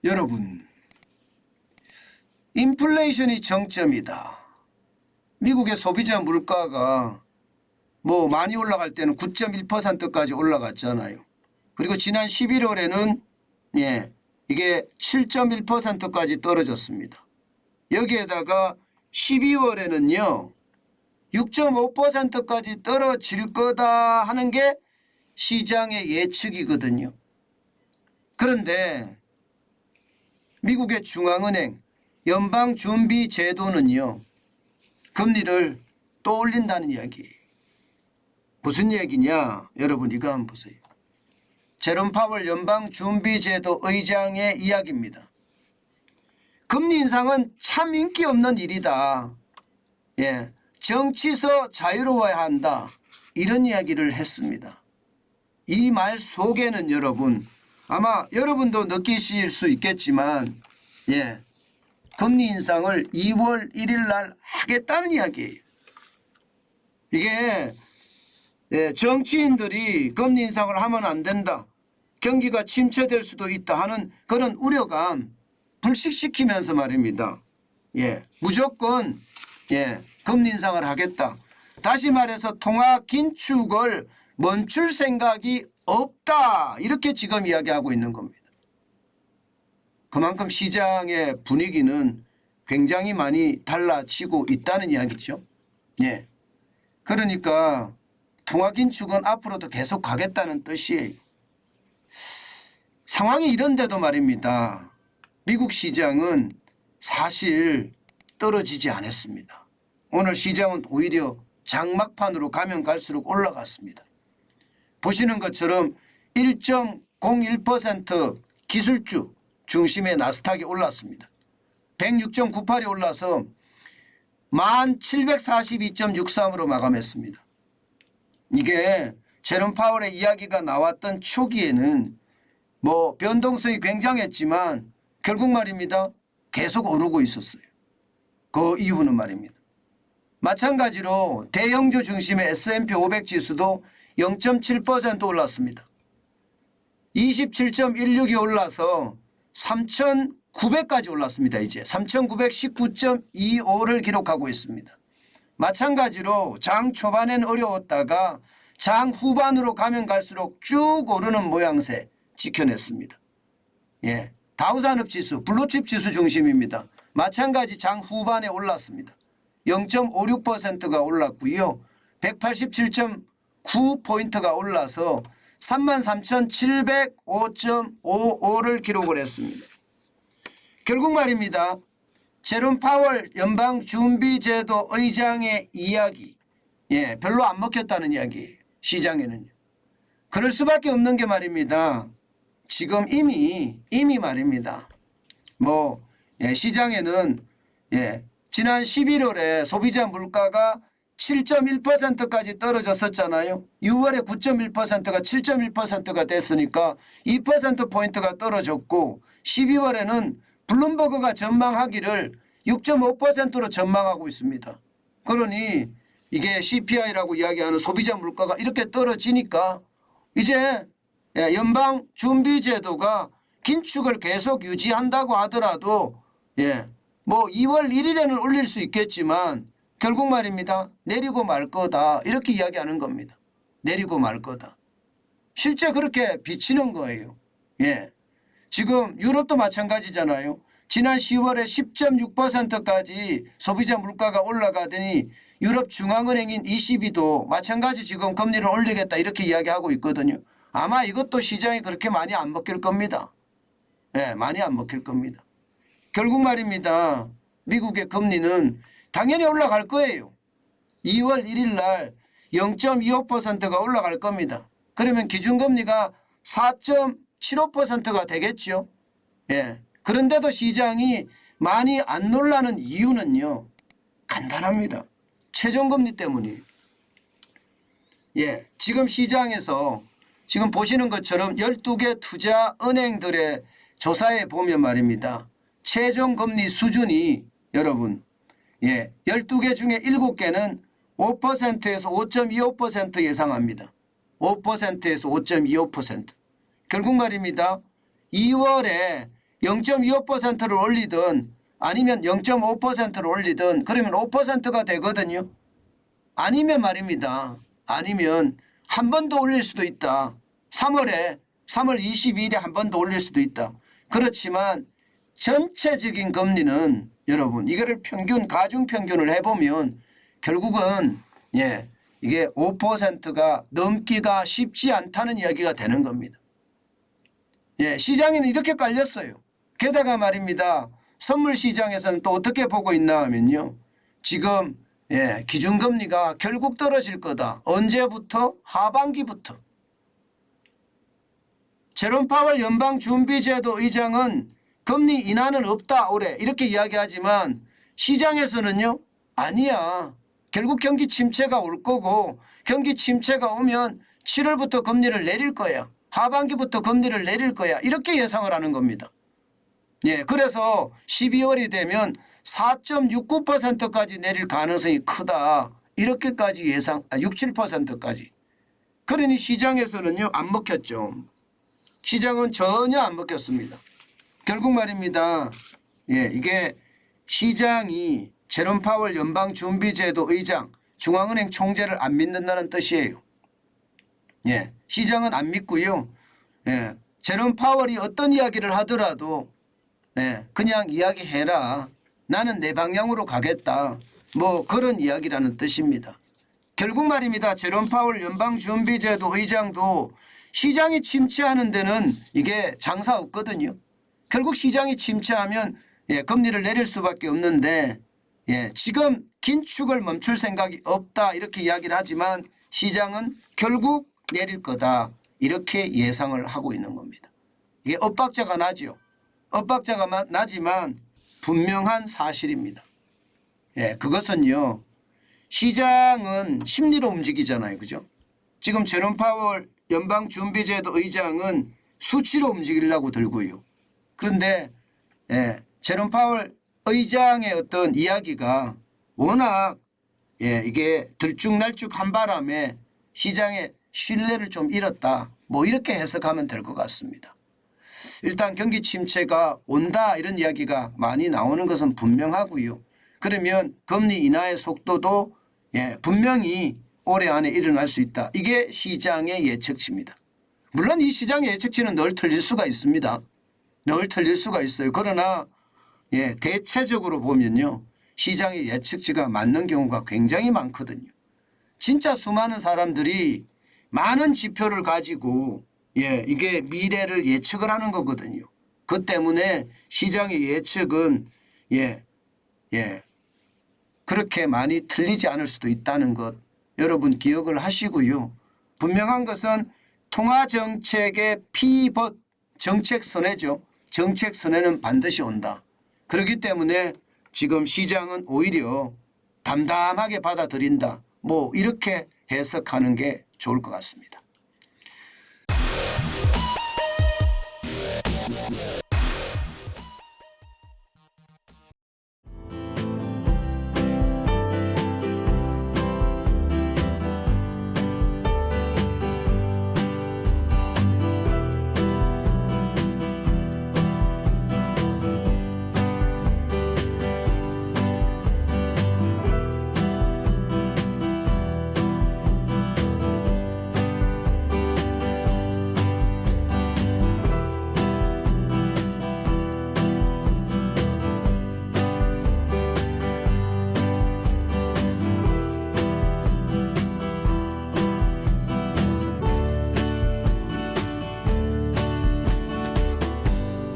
여러분, 인플레이션이 정점이다. 미국의 소비자 물가가 많이 올라갈 때는 9.1%까지 올라갔잖아요. 그리고 지난 11월에는 이게 7.1%까지 떨어졌습니다. 여기에다가 12월에는요 6.5%까지 떨어질 거다 하는 게 시장의 예측이거든요. 그런데 미국의 중앙은행 연방준비제도는요 금리를 또 올린다는 이야기예요. 무슨 얘기냐? 여러분 이거 한번 보세요. 제롬 파월 연방준비제도 의장의 이야기입니다. 금리 인상은 참 인기 없는 일이다. 정치서 자유로워야 한다. 이런 이야기를 했습니다. 이 말 속에는 여러분 아마 여러분도 느끼실 수 있겠지만 금리 인상을 2월 1일 날 하겠다는 이야기예요. 이게 정치인들이 금리 인상을 하면 안 된다. 경기가 침체될 수도 있다 하는 그런 우려감 불식시키면서 말입니다. 무조건 금리 인상을 하겠다. 다시 말해서 통화 긴축을 멈출 생각이 없다. 이렇게 지금 이야기하고 있는 겁니다. 그만큼 시장의 분위기는 굉장히 많이 달라지고 있다는 이야기죠. 그러니까 통화 긴축은 앞으로도 계속 가겠다는 뜻이에요. 상황이 이런데도 말입니다. 미국 시장은 사실 떨어지지 않았습니다. 오늘 시장은 오히려 장막판으로 가면 갈수록 올라갔습니다. 보시는 것처럼 1.01% 기술주 중심의 나스닥이 올랐습니다. 106.98이 올라서 1742.63으로 마감했습니다. 이게 제롬 파월의 이야기가 나왔던 초기에는 변동성이 굉장했지만 결국 말입니다. 계속 오르고 있었어요. 그 이유는 말입니다. 마찬가지로 대형주 중심의 S&P 500 지수도 0.7% 올랐습니다. 27.16이 올라서 3,900까지 올랐습니다. 이제 3,919.25를 기록하고 있습니다. 마찬가지로 장 초반에는 어려웠다가 장 후반으로 가면 갈수록 쭉 오르는 모양새 지켜냈습니다. 다우산업지수 블루칩 지수 중심입니다. 마찬가지 장 후반에 올랐습니다. 0.56%가 올랐고요. 187.9포인트가 올라서 33,705.55를 기록을 했습니다. 결국 말입니다. 제롬 파월 연방준비제도 의장의 이야기 별로 안 먹혔다는 이야기예요. 시장에는요. 그럴 수밖에 없는 게 말입니다. 지금 이미 말입니다. 시장에는 지난 11월에 소비자 물가가 7.1%까지 떨어졌었잖아요. 6월에 9.1%가 7.1%가 됐으니까 2%포인트가 떨어졌고 12월에는 블룸버그가 전망하기를 6.5%로 전망하고 있습니다. 그러니 이게 CPI라고 이야기하는 소비자 물가가 이렇게 떨어지니까 이제 연방준비제도가 긴축을 계속 유지한다고 하더라도 2월 1일에는 올릴 수 있겠지만 결국 말입니다. 내리고 말 거다 이렇게 이야기하는 겁니다. 내리고 말 거다. 실제 그렇게 비치는 거예요. 지금 유럽도 마찬가지잖아요. 지난 10월에 10.6%까지 소비자 물가가 올라가더니 유럽 중앙은행인 ECB도 마찬가지 지금 금리를 올리겠다 이렇게 이야기하고 있거든요. 아마 이것도 시장이 그렇게 많이 안 먹힐 겁니다. 많이 안 먹힐 겁니다. 결국 말입니다. 미국의 금리는 당연히 올라갈 거예요. 2월 1일 날 0.25%가 올라갈 겁니다. 그러면 기준금리가 4.75%가 되겠죠. 그런데도 시장이 많이 안 놀라는 이유는요. 간단합니다. 최종금리 때문이에요. 지금 시장에서 지금 보시는 것처럼 12개 투자은행들의 조사에 보면 말입니다. 최종금리 수준이 여러분 12개 중에 7개는 5%에서 5.25% 예상합니다. 5%에서 5.25%. 결국 말입니다. 2월에 0.25%를 올리든 아니면 0.5%를 올리든 그러면 5%가 되거든요. 아니면 말입니다. 아니면 한 번 더 올릴 수도 있다. 3월 22일에 한 번 더 올릴 수도 있다. 그렇지만 전체적인 금리는 여러분 이거를 평균 가중평균을 해보면 결국은 이게 5%가 넘기가 쉽지 않다는 이야기가 되는 겁니다. 시장에는 이렇게 깔렸어요. 게다가 말입니다. 선물 시장에서는 또 어떻게 보고 있나 하면요. 지금 기준금리가 결국 떨어질 거다. 언제부터? 하반기부터. 제롬 파월 연방준비제도 의장은 금리 인하는 없다 올해 이렇게 이야기하지만 시장에서는요. 아니야. 결국 경기 침체가 올 거고 경기 침체가 오면 7월부터 금리를 내릴 거야. 하반기부터 금리를 내릴 거야. 이렇게 예상을 하는 겁니다. 그래서 12월이 되면 4.69%까지 내릴 가능성이 크다. 이렇게까지 예상, 6, 7%까지. 그러니 시장에서는요, 안 먹혔죠. 시장은 전혀 안 먹혔습니다. 결국 말입니다. 이게 시장이 제롬 파월 연방준비제도 의장, 중앙은행 총재를 안 믿는다는 뜻이에요. 시장은 안 믿고요. 제롬 파월이 어떤 이야기를 하더라도 그냥 이야기해라. 나는 내 방향으로 가겠다. 뭐 그런 이야기라는 뜻입니다. 결국 말입니다. 제롬 파월 연방준비제도 의장도 시장이 침체하는 데는 이게 장사 없거든요. 결국 시장이 침체하면 금리를 내릴 수밖에 없는데 지금 긴축을 멈출 생각이 없다 이렇게 이야기를 하지만 시장은 결국 내릴 거다 이렇게 예상을 하고 있는 겁니다. 이게 엇박자가 나죠. 엇박자가 나지만 분명한 사실입니다. 그것은요. 시장은 심리로 움직이잖아요. 그죠? 지금 제롬 파월 연방준비제도 의장은 수치로 움직이려고 들고요. 그런데 제롬 파월 의장의 어떤 이야기가 워낙 이게 들쭉날쭉한 바람에 시장의 신뢰를 좀 잃었다. 뭐 이렇게 해석하면 될 것 같습니다. 일단 경기 침체가 온다 이런 이야기가 많이 나오는 것은 분명하고요. 그러면 금리 인하의 속도도 분명히 올해 안에 일어날 수 있다. 이게 시장의 예측치입니다. 물론 이 시장의 예측치는 늘 틀릴 수가 있습니다. 늘 틀릴 수가 있어요. 그러나 대체적으로 보면요. 시장의 예측치가 맞는 경우가 굉장히 많거든요. 진짜 수많은 사람들이 많은 지표를 가지고 이게 미래를 예측을 하는 거거든요. 그 때문에 시장의 예측은 그렇게 많이 틀리지 않을 수도 있다는 것 여러분 기억을 하시고요. 분명한 것은 통화정책의 피벗 정책선회죠. 정책선회는 반드시 온다. 그렇기 때문에 지금 시장은 오히려 담담하게 받아들인다. 뭐 이렇게 해석하는 게 좋을 것 같습니다.